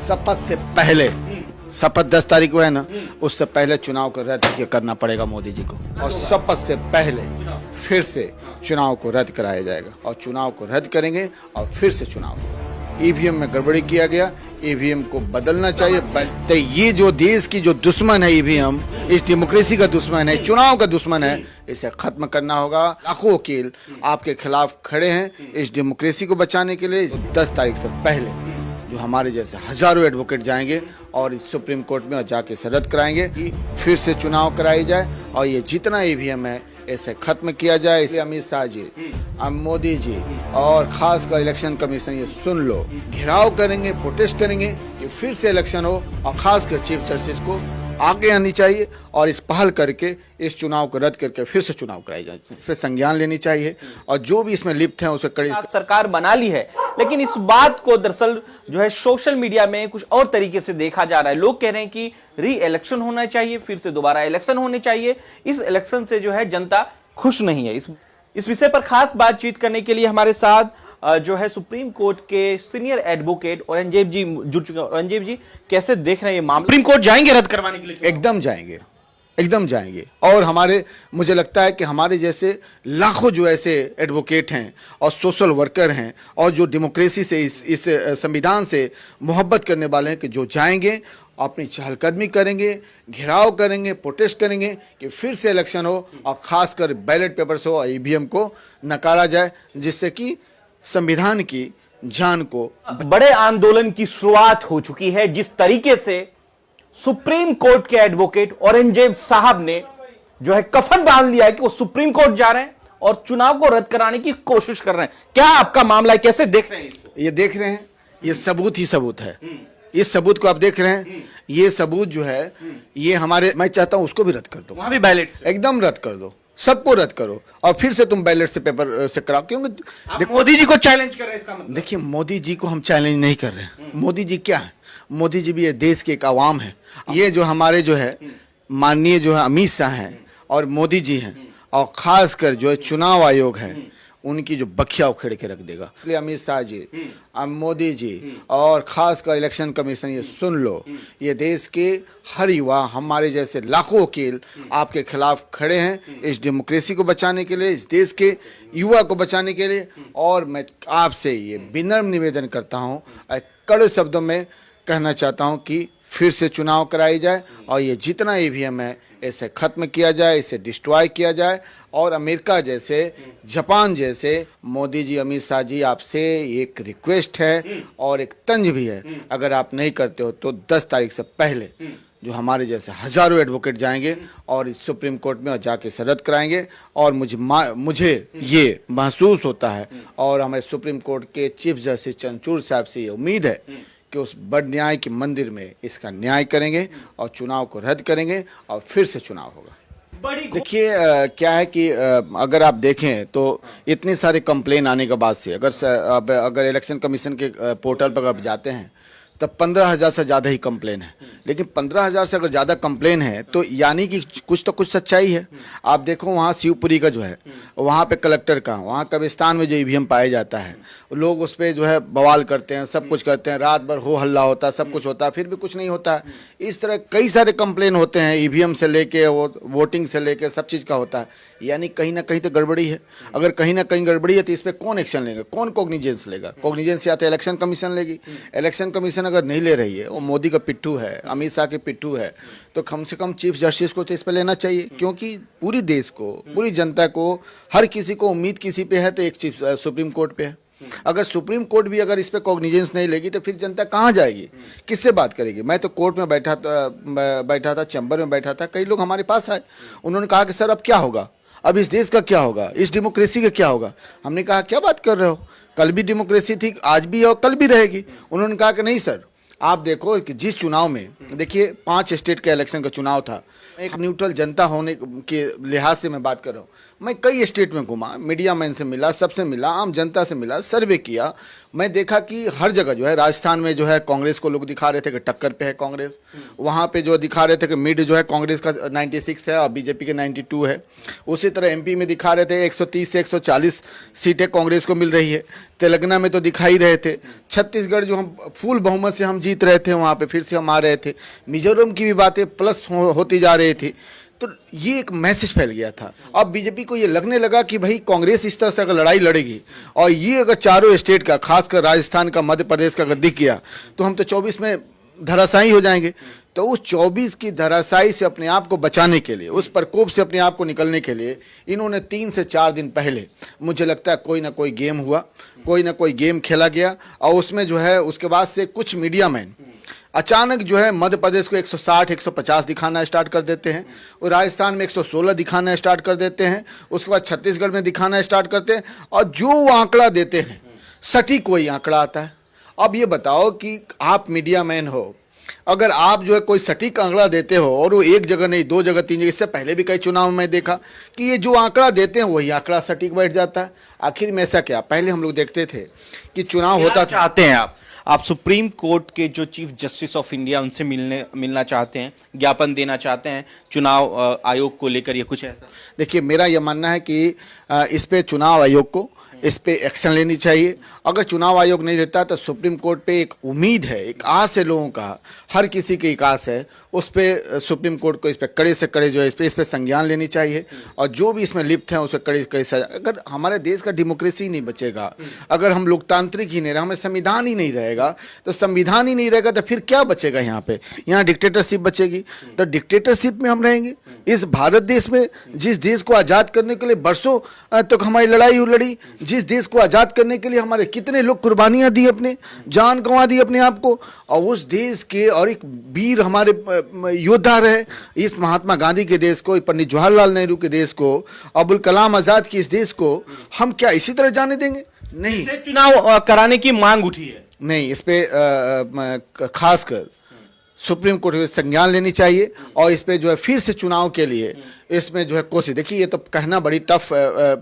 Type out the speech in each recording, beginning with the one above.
शपथ से पहले, शपथ 10 तारीख को है ना, उससे पहले चुनाव को रद्द करना पड़ेगा मोदी जी को, और शपथ से पहले फिर से चुनाव को रद्द कराया जाएगा, और चुनाव को रद्द करेंगे और फिर से चुनाव होगा। ईवीएम में गड़बड़ी किया गया, ईवीएम को बदलना चाहिए। तो ये जो देश की जो दुश्मन है ईवीएम, इस डेमोक्रेसी का दुश्मन है, चुनाव का दुश्मन है, इसे खत्म करना होगा। लाखों वकील आपके खिलाफ खड़े हैं इस डेमोक्रेसी को बचाने के लिए। 10 तारीख से पहले जो हमारे जैसे हजारों एडवोकेट जाएंगे और इस सुप्रीम कोर्ट में जाके इसे रद्द कराएंगे कि फिर से चुनाव कराई जाए, और ये जितना ईवीएम है इसे खत्म किया जाए। इसलिए अमित शाह जी, मोदी जी और खासकर इलेक्शन कमीशन ये सुन लो, घेराव करेंगे, प्रोटेस्ट करेंगे कि फिर से इलेक्शन हो, और खासकर चीफ जस्टिस को आगे आनी चाहिए और इस पहल करके इस चुनाव को रद्द करके फिर से चुनाव कराई जाए। इस पर संज्ञान लेनी चाहिए, और जो भी इसमें लिप्त हैं उसे कड़ी। सरकार बना ली है, लेकिन इस बात को दरअसल जो है सोशल मीडिया में कुछ और तरीके से देखा जा रहा है। लोग कह रहे हैं कि री इलेक्शन होना चाहिए, फिर से दोबारा इलेक्शन होने चाहिए। इस इलेक्शन से जो है जनता खुश नहीं है। इस विषय पर खास बातचीत करने के लिए हमारे साथ जो है सुप्रीम कोर्ट के सीनियर एडवोकेट औरंगजेब जी जुड़ चुके हैं। औरंगजेब जी, कैसे देख रहे हैं ये मामला? सुप्रीम कोर्ट जाएंगे रद्द करवाने के लिए? एकदम जाएंगे, एकदम जाएंगे। और मुझे लगता है कि हमारे जैसे लाखों जो ऐसे एडवोकेट हैं और सोशल वर्कर हैं और जो डेमोक्रेसी से इस संविधान से मोहब्बत करने वाले हैं कि जो जाएंगे, अपनी चहलकदमी करेंगे, घेराव करेंगे, प्रोटेस्ट करेंगे कि फिर से इलेक्शन हो, और खासकर बैलेट पेपर्स हो और ईवीएम को नकारा जाए, जिससे कि संविधान की जान को। बड़े आंदोलन की शुरुआत हो चुकी है। जिस तरीके से सुप्रीम कोर्ट के एडवोकेट औरंगजेब साहब ने जो है कफन बांध लिया है कि वो सुप्रीम कोर्ट जा रहे हैं और चुनाव को रद्द कराने की कोशिश कर रहे हैं। क्या आपका मामला है, कैसे देख रहे हैं इसको? ये देख रहे हैं, ये सबूत ही सबूत है। इस सबूत को आप देख रहे हैं, ये सबूत जो है ये हमारे, मैं चाहता हूं उसको भी रद्द कर दो, वहां भी बैलेट से एकदम रद्द कर दो, सबको रद्द करो, और फिर से तुम बैलेट से पेपर से कराओ। क्योंकि मोदी जी को चैलेंज कर रहे हैं इसका मतलब? देखिए, मोदी जी को हम चैलेंज नहीं कर रहे हैं। मोदी जी क्या है? मोदी जी भी ये देश के एक आवाम है। ये जो हमारे जो है माननीय जो है अमित शाह हैं और मोदी जी हैं, और खासकर जो है चुनाव आयोग है, उनकी जो बखिया उखेड़ के रख देगा। इसलिए अमित शाह जी, मोदी जी और खासकर इलेक्शन कमीशन ये सुन लो, ये देश के हर युवा, हमारे जैसे लाखों वकील आपके खिलाफ खड़े हैं इस डेमोक्रेसी को बचाने के लिए, इस देश के युवा को बचाने के लिए। और मैं आपसे ये विनम्र निवेदन करता हूँ, कड़े शब्दों में कहना चाहता हूँ कि फिर से चुनाव कराई जाए, और ये जितना ईवीएम है इसे खत्म किया जाए, इसे डिस्ट्रॉय किया जाए। और अमेरिका जैसे, जापान जैसे, मोदी जी, अमित शाह जी, आपसे एक रिक्वेस्ट है और एक तंज भी है, अगर आप नहीं करते हो तो 10 तारीख से पहले जो हमारे जैसे हजारों एडवोकेट जाएंगे और इस सुप्रीम कोर्ट में जाके इसे रद्द कराएंगे। और मुझे ये महसूस होता है, और हमें सुप्रीम कोर्ट के चीफ जस्टिस चंद्रचूड़ साहब से ये उम्मीद है कि उस बड़ न्याय के मंदिर में इसका न्याय करेंगे और चुनाव को रद्द करेंगे, और फिर से चुनाव होगा। देखिए, क्या है कि अगर आप देखें तो इतने सारे कंप्लेन आने के बाद से अगर इलेक्शन कमीशन के पोर्टल पर आप जाते हैं तब 15,000 से ज़्यादा ही कंप्लेन है। लेकिन 15,000 से अगर ज़्यादा कंप्लेन है तो यानी कि कुछ तो कुछ सच्चाई है। आप देखो, वहाँ शिवपुरी का जो है, वहाँ पे कलेक्टर का, वहाँ कब्रिस्तान में जो ईवीएम पाया जाता है, लोग उस पर जो है बवाल करते हैं, सब कुछ करते हैं, रात भर हो हल्ला होता है, सब कुछ होता है, फिर भी कुछ नहीं होता है। इस तरह कई सारे कंप्लेन होते हैं, ईवीएम से लेके वोटिंग से लेके सब चीज़ का होता है। यानी कहीं ना कहीं तो गड़बड़ी है। अगर कहीं ना कहीं गड़बड़ी है तो इस पर कौन एक्शन लेगा, कौन कॉग्निजेंस लेगा? कॉग्निजेंस या तो इलेक्शन कमीशन लेगी। इलेक्शन कमीशन अगर नहीं ले रही है, वो मोदी का पिट्ठू है, अमित शाह के पिट्ठू है, तो कम से कम चीफ जस्टिस को तो इस पर लेना चाहिए। क्योंकि पूरी देश को, पूरी जनता को, हर किसी को उम्मीद किसी पे है तो एक चीफ सुप्रीम कोर्ट पे है। अगर सुप्रीम कोर्ट भी अगर इस पे कॉग्निजेंस नहीं लेगी तो फिर जनता कहाँ जाएगी, किससे बात करेगी? मैं तो कोर्ट में बैठा था, चैम्बर में बैठा था, कई लोग हमारे पास आए, उन्होंने कहा कि सर अब क्या होगा, अब इस देश का क्या होगा, इस डेमोक्रेसी का क्या होगा? हमने कहा क्या बात कर रहे हो, कल भी डेमोक्रेसी थी, आज भी है और कल भी रहेगी। उन्होंने कहा कि नहीं सर, आप देखो कि जिस चुनाव में, देखिए 5 स्टेट का इलेक्शन का चुनाव था, एक न्यूट्रल जनता होने के लिहाज से मैं बात कर रहा हूँ, मैं कई स्टेट में घूमा, मीडिया मैन से मिला, सबसे मिला, आम जनता से मिला, सर्वे किया। मैं देखा कि हर जगह जो है, राजस्थान में जो है कांग्रेस को लोग दिखा रहे थे कि टक्कर पे है कांग्रेस, वहाँ पे जो दिखा रहे थे कि मिड जो है कांग्रेस का 96 है और बीजेपी के 92 है। उसी तरह एमपी में दिखा रहे थे 130 से 140 सीटें कांग्रेस को मिल रही है। तेलंगाना में तो दिखाई रहे थे। छत्तीसगढ़ जो हम फुल बहुमत से हम जीत रहे थे, वहाँ पे फिर से हम आ रहे थे। मिजोरम की भी बातें प्लस होती जा रही थी। तो ये एक मैसेज फैल गया था। अब बीजेपी को ये लगने लगा कि भाई कांग्रेस इस तरह से अगर लड़ाई लड़ेगी और ये अगर चारों स्टेट का, खासकर राजस्थान का, मध्य प्रदेश का अगर दिख गया तो हम तो 24 में धराशायी हो जाएंगे। तो उस 24 की धराशायी से अपने आप को बचाने के लिए, उस प्रकोप से अपने आप को निकलने के लिए इन्होंने 3 से 4 दिन पहले, मुझे लगता है कोई ना कोई गेम हुआ, कोई ना कोई गेम खेला गया और उसमें जो है उसके बाद से कुछ मीडिया मैन अचानक जो है मध्य प्रदेश को 160 150 दिखाना स्टार्ट कर देते हैं, और राजस्थान में 116 दिखाना स्टार्ट कर देते हैं, उसके बाद छत्तीसगढ़ में दिखाना स्टार्ट करते हैं, और जो वो आंकड़ा देते हैं सटीक वही आंकड़ा आता है। अब ये बताओ कि आप मीडिया मैन हो, अगर आप जो है कोई सटीक आंकड़ा देते हो और वो एक जगह नहीं 2 जगह 3 जगह, इससे पहले भी कई चुनाव में देखा कि ये जो आंकड़ा देते हैं वही आंकड़ा सटीक बैठ जाता है। आखिर में ऐसा क्या? पहले हम लोग देखते थे कि चुनाव होता था। चाहते हैं आप सुप्रीम कोर्ट के जो चीफ जस्टिस ऑफ इंडिया उनसे मिलना चाहते हैं, ज्ञापन देना चाहते हैं चुनाव आयोग को लेकर, या कुछ ऐसा? देखिए, मेरा यह मानना है कि इस पे चुनाव आयोग को इस पे एक्शन लेनी चाहिए। अगर चुनाव आयोग नहीं लेता तो सुप्रीम कोर्ट पे एक उम्मीद है, एक आस है लोगों का, हर किसी की एक आस है, उस पे सुप्रीम कोर्ट को इस पे कड़े से कड़े जो है इस पे संज्ञान लेनी चाहिए, और जो भी इसमें लिप्त हैं उसे कड़े से कड़े सजा। अगर हमारे देश का डेमोक्रेसी नहीं बचेगा, अगर हम लोकतांत्रिक ही नहीं रहे, हमें संविधान ही नहीं रहेगा, तो संविधान ही नहीं रहेगा तो फिर क्या बचेगा? यहाँ पे यहाँ डिक्टेटरशिप बचेगी। तो डिक्टेटरशिप में हम रहेंगे। इस भारत देश में, जिस देश को आज़ाद करने के लिए बरसों तक हमारी लड़ाई लड़ी, जिस देश को आज़ाद करने के लिए हमारे कितने लोग कुर्बानियां दी, अपने जान गंवा दी अपने आप को, और उस देश के और एक वीर हमारे योद्धा रहे, इस महात्मा गांधी के देश को, पंडित जवाहरलाल नेहरू के देश को, अबुल कलाम आज़ाद की इस देश को हम क्या इसी तरह जाने देंगे? नहीं। चुनाव कराने की मांग उठी है। नहीं, इस पे खासकर सुप्रीम कोर्ट को संज्ञान लेनी चाहिए, और इस पे जो है फिर से चुनाव के लिए इसमें जो है कोशिश। देखिए, ये तो कहना बड़ी टफ,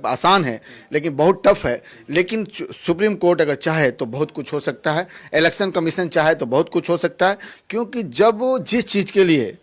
आसान है लेकिन बहुत टफ है। लेकिन सुप्रीम कोर्ट अगर चाहे तो बहुत कुछ हो सकता है, इलेक्शन कमीशन चाहे तो बहुत कुछ हो सकता है, क्योंकि जब वो जिस चीज़ के लिए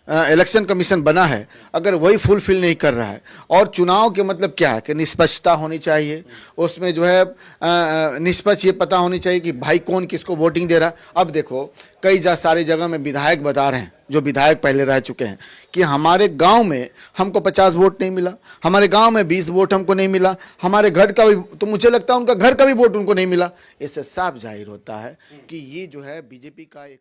इलेक्शन कमीशन बना है अगर वही फुलफिल नहीं कर रहा है, और चुनाव के मतलब क्या है कि निष्पक्षता होनी चाहिए, उसमें जो है निष्पक्ष ये पता होनी चाहिए कि भाई कौन किसको वोटिंग दे रहा है। अब देखो, कई सारे जगह में विधायक बता रहे हैं, जो विधायक पहले रह चुके हैं, कि हमारे गांव में हमको 50 वोट नहीं मिला, हमारे गांव में 20 वोट हमको नहीं मिला, हमारे घर का भी, तो मुझे लगता है उनका घर का भी वोट उनको नहीं मिला। इससे साफ जाहिर होता है कि ये जो है बीजेपी का एक